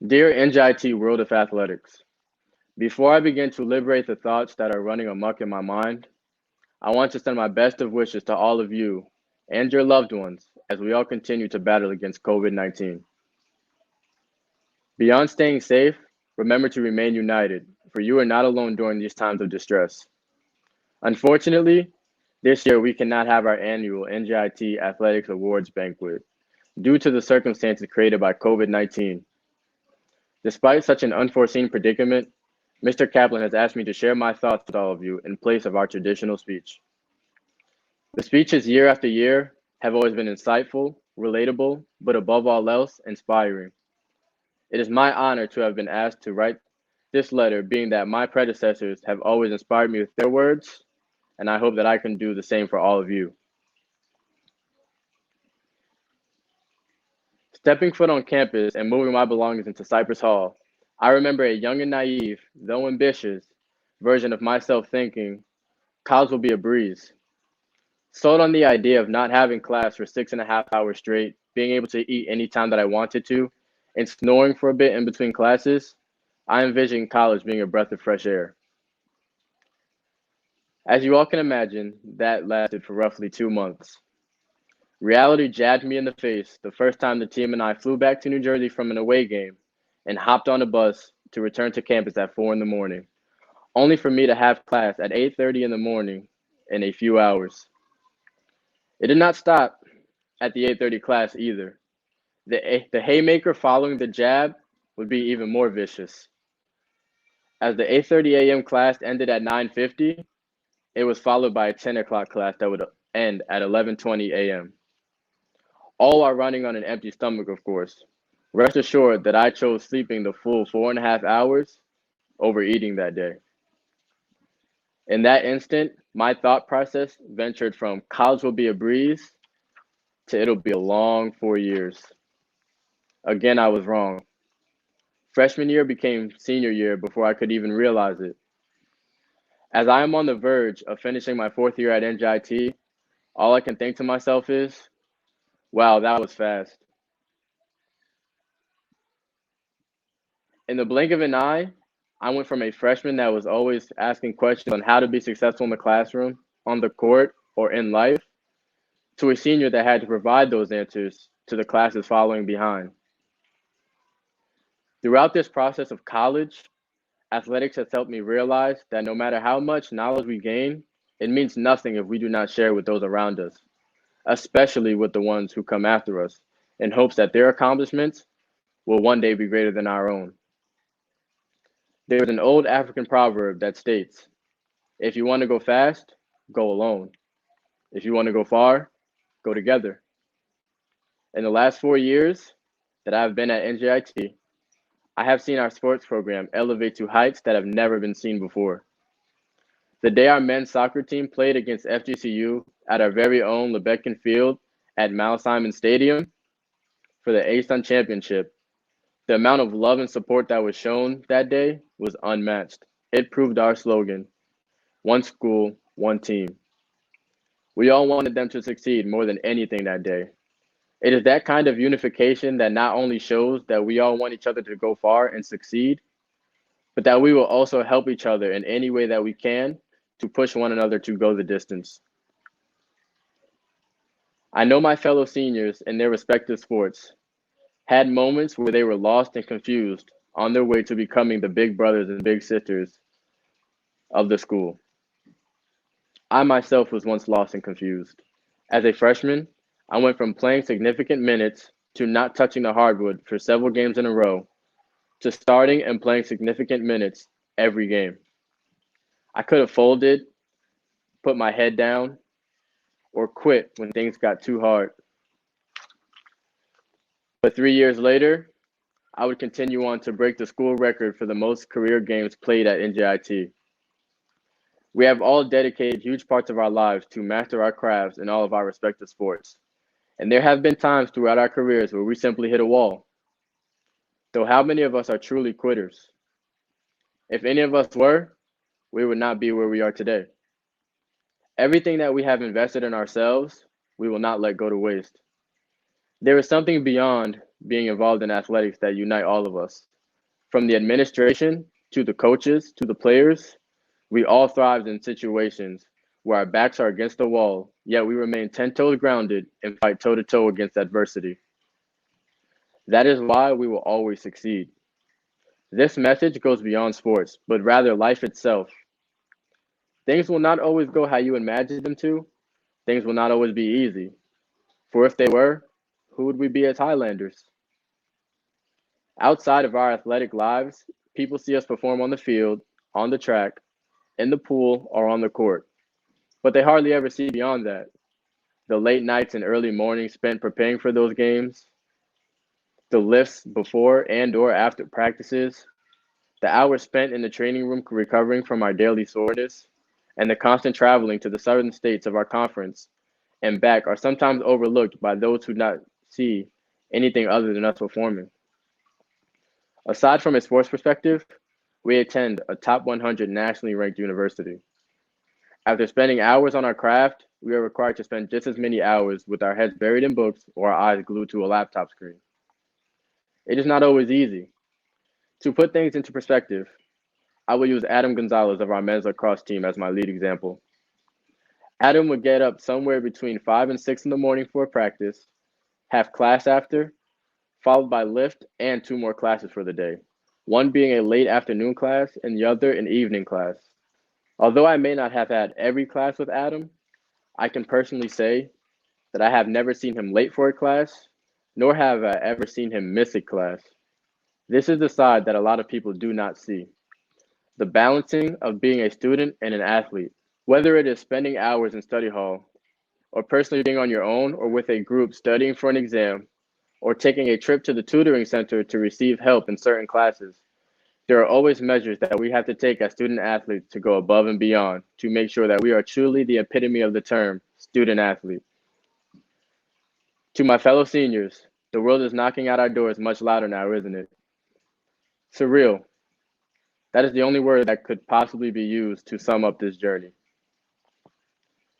Dear NJIT World of Athletics, before I begin to liberate the thoughts that are running amok in my mind, I want to send my best of wishes to all of you and your loved ones as we all continue to battle against COVID-19. Beyond staying safe, remember to remain united, for you are not alone during these times of distress. Unfortunately, this year we cannot have our annual NJIT Athletics Awards banquet due to the circumstances created by COVID-19. Despite such an unforeseen predicament, Mr. Kaplan has asked me to share my thoughts with all of you in place of our traditional speech. The speeches year after year have always been insightful, relatable, but above all else, inspiring. It is my honor to have been asked to write this letter, being that my predecessors have always inspired me with their words, and I hope that I can do the same for all of you. Stepping foot on campus and moving my belongings into Cypress Hall, I remember a young and naive, though ambitious, version of myself thinking, college will be a breeze. Sold on the idea of not having class for 6.5 hours straight, being able to eat anytime that I wanted to, and snoring for a bit in between classes, I envisioned college being a breath of fresh air. As you all can imagine, that lasted for roughly 2 months. Reality jabbed me in the face the first time the team and I flew back to New Jersey from an away game and hopped on a bus to return to campus at 4 in the morning, only for me to have class at 8:30 in the morning in a few hours. It did not stop at the 8:30 class either. The haymaker following the jab would be even more vicious. As the 8:30 a.m. class ended at 9:50, it was followed by a 10 o'clock class that would end at 11:20 a.m. All while running on an empty stomach, of course. Rest assured that I chose sleeping the full 4.5 hours over eating that day. In that instant, my thought process ventured from college will be a breeze to it'll be a long 4 years. Again, I was wrong. Freshman year became senior year before I could even realize it. As I am on the verge of finishing my 4th year at NJIT, all I can think to myself is, wow, that was fast. In the blink of an eye, I went from a freshman that was always asking questions on how to be successful in the classroom, on the court, or in life, to a senior that had to provide those answers to the classes following behind. Throughout this process of college, athletics has helped me realize that no matter how much knowledge we gain, it means nothing if we do not share with those around us, especially with the ones who come after us, in hopes that their accomplishments will one day be greater than our own. There is an old African proverb that states, if you want to go fast, go alone. If you want to go far, go together. In the last 4 years that I've been at NJIT, I have seen our sports program elevate to heights that have never been seen before. The day our men's soccer team played against FGCU at our very own Lebecken Field at Mount Simon Stadium for the ASUN Championship, the amount of love and support that was shown that day was unmatched. It proved our slogan, one school, one team. We all wanted them to succeed more than anything that day. It is that kind of unification that not only shows that we all want each other to go far and succeed, but that we will also help each other in any way that we can to push one another to go the distance. I know my fellow seniors in their respective sports had moments where they were lost and confused on their way to becoming the big brothers and big sisters of the school. I myself was once lost and confused. As a freshman, I went from playing significant minutes to not touching the hardwood for several games in a row to starting and playing significant minutes every game. I could have folded, put my head down, or quit when things got too hard. But 3 years later, I would continue on to break the school record for the most career games played at NJIT. We have all dedicated huge parts of our lives to master our crafts in all of our respective sports. And there have been times throughout our careers where we simply hit a wall. Though how many of us are truly quitters? If any of us were, we would not be where we are today. Everything that we have invested in ourselves, we will not let go to waste. There is something beyond being involved in athletics that unite all of us. From the administration to the coaches to the players, we all thrived in situations where our backs are against the wall, yet we remain 10 toes grounded and fight toe to toe against adversity. That is why we will always succeed. This message goes beyond sports, but rather life itself. Things will not always go how you imagined them to. Things will not always be easy. For if they were, who would we be as Highlanders? Outside of our athletic lives, people see us perform on the field, on the track, in the pool, or on the court. But they hardly ever see beyond that. The late nights and early mornings spent preparing for those games, the lifts before and or after practices, the hours spent in the training room recovering from our daily soreness, and the constant traveling to the southern states of our conference and back are sometimes overlooked by those who do not see anything other than us performing. Aside from a sports perspective, we attend a top 100 nationally ranked university. After spending hours on our craft, we are required to spend just as many hours with our heads buried in books or our eyes glued to a laptop screen. It is not always easy. To put things into perspective, I will use Adam Gonzalez of our men's lacrosse team as my lead example. Adam would get up somewhere between 5 and 6 in the morning for practice, have class after, followed by lift and 2 more classes for the day, one being a late afternoon class and the other an evening class. Although I may not have had every class with Adam, I can personally say that I have never seen him late for a class, nor have I ever seen him miss a class. This is the side that a lot of people do not see. The balancing of being a student and an athlete, whether it is spending hours in study hall, or personally being on your own or with a group studying for an exam, or taking a trip to the tutoring center to receive help in certain classes. There are always measures that we have to take as student athletes to go above and beyond to make sure that we are truly the epitome of the term student athlete. To my fellow seniors, the world is knocking at our doors much louder now, isn't it? Surreal. That is the only word that could possibly be used to sum up this journey.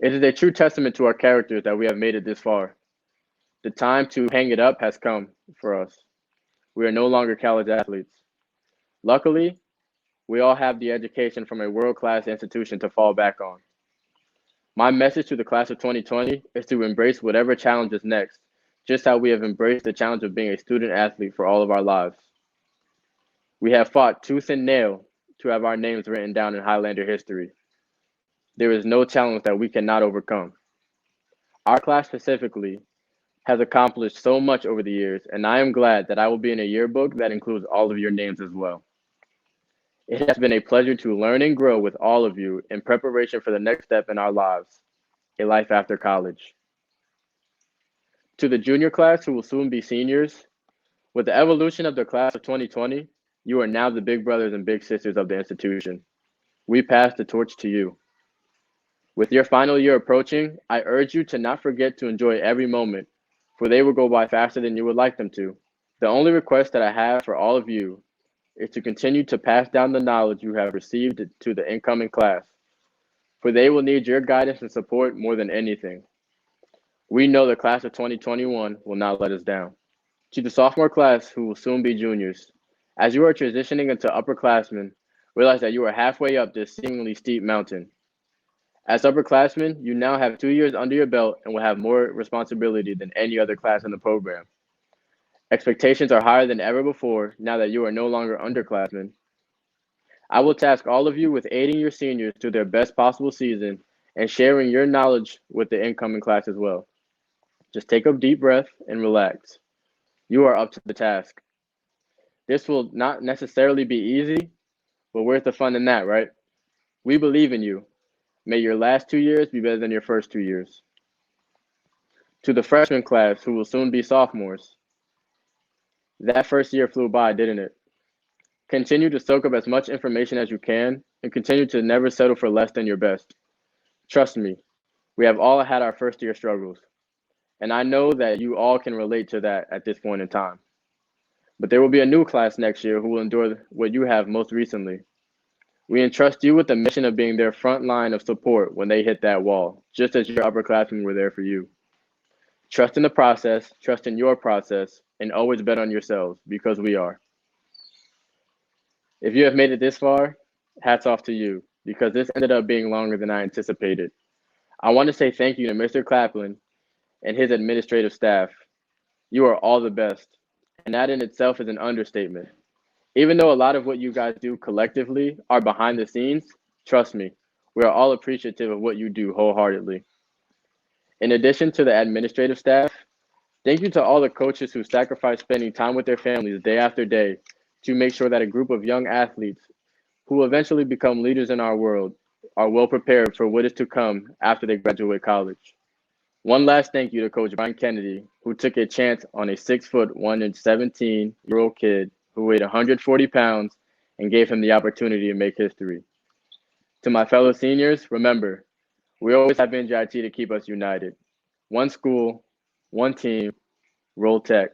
It is a true testament to our characters that we have made it this far. The time to hang it up has come for us. We are no longer college athletes. Luckily, we all have the education from a world-class institution to fall back on. My message to the class of 2020 is to embrace whatever challenge is next, just how we have embraced the challenge of being a student athlete for all of our lives. We have fought tooth and nail to have our names written down in Highlander history. There is no challenge that we cannot overcome. Our class specifically has accomplished so much over the years, and I am glad that I will be in a yearbook that includes all of your names as well. It has been a pleasure to learn and grow with all of you in preparation for the next step in our lives, a life after college. To the junior class who will soon be seniors, with the evolution of the class of 2020, you are now the big brothers and big sisters of the institution. We pass the torch to you. With your final year approaching, I urge you to not forget to enjoy every moment, for they will go by faster than you would like them to. The only request that I have for all of you is to continue to pass down the knowledge you have received to the incoming class, for they will need your guidance and support more than anything. We know the class of 2021 will not let us down. To the sophomore class who will soon be juniors, as you are transitioning into upperclassmen, realize that you are halfway up this seemingly steep mountain. As upperclassmen, you now have 2 years under your belt and will have more responsibility than any other class in the program. Expectations are higher than ever before now that you are no longer underclassmen. I will task all of you with aiding your seniors to their best possible season and sharing your knowledge with the incoming class as well. Just take a deep breath and relax. You are up to the task. This will not necessarily be easy, but where's the fun in that, right? We believe in you. May your last 2 years be better than your first 2 years. To the freshman class who will soon be sophomores, that first year flew by, didn't it? Continue to soak up as much information as you can and continue to never settle for less than your best. Trust me, we have all had our first year struggles, and I know that you all can relate to that at this point in time. But there will be a new class next year who will endure what you have most recently. We entrust you with the mission of being their front line of support when they hit that wall, just as your upperclassmen were there for you. Trust in the process, trust in your process, and always bet on yourselves, because we are. If you have made it this far, hats off to you, because this ended up being longer than I anticipated. I want to say thank you to Mr. Claplin and his administrative staff. You are all the best, and that in itself is an understatement. Even though a lot of what you guys do collectively are behind the scenes, trust me, we are all appreciative of what you do wholeheartedly. In addition to the administrative staff, thank you to all the coaches who sacrifice spending time with their families day after day to make sure that a group of young athletes who will eventually become leaders in our world are well prepared for what is to come after they graduate college. One last thank you to Coach Brian Kennedy, who took a chance on a 6 foot 1 inch 17-year-old kid who weighed 140 pounds and gave him the opportunity to make history. To my fellow seniors, remember, we always have NJIT to keep us united. One school, one team, roll tech.